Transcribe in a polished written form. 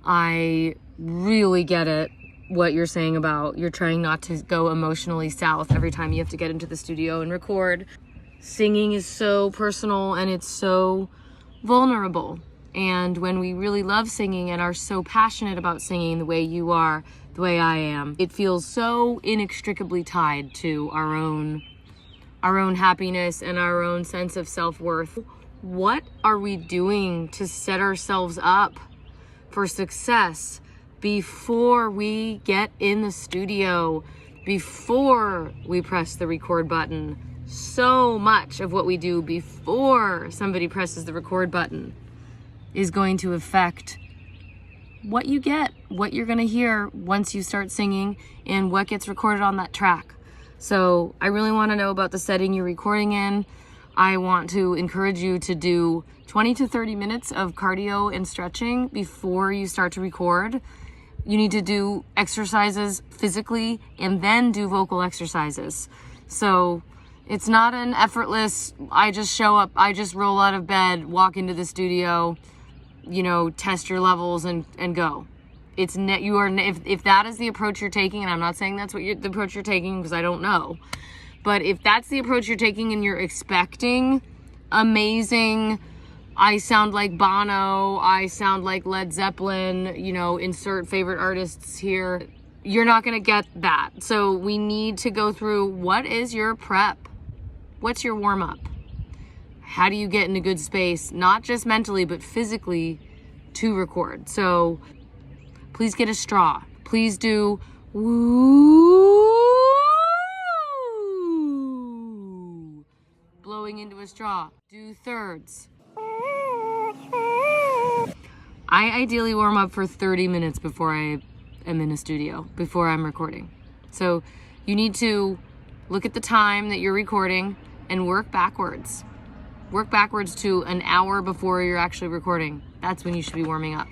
I really get it, what you're saying about you're trying not to go emotionally south every time you have to get into the studio and record. Singing is so personal and it's so vulnerable. And when we really love singing and are so passionate about singing the way you are, the way I am, it feels so inextricably tied to our own happiness and our own sense of self-worth. What are we doing to set ourselves up for success before we get in the studio, before we press the record button? So much of what we do before somebody presses the record button is going to affect what you get, what you're going to hear once you start singing, and what gets recorded on that track. So I really want to know about the setting you're recording in. I want to encourage you to do 20 to 30 minutes of cardio and stretching before you start to record. You need to do exercises physically and then do vocal exercises. So it's not an effortless, I just show up, I just roll out of bed, walk into the studio, test your levels and go. It's if that is the approach you're taking, and I'm not saying that's the approach you're taking because I don't know, but if that's the approach you're taking and you're expecting amazing, I sound like Bono, I sound like Led Zeppelin, insert favorite artists here, you're not going to get that. So we need to go through, what is your prep? What's your warm-up? How do you get in a good space, not just mentally, but physically, to record? So please get a straw. Please do woo, blowing into a straw. Do thirds. I ideally warm up for 30 minutes before I am in a studio, before I'm recording. So you need to look at the time that you're recording and work backwards. Work backwards to an hour before you're actually recording. That's when you should be warming up.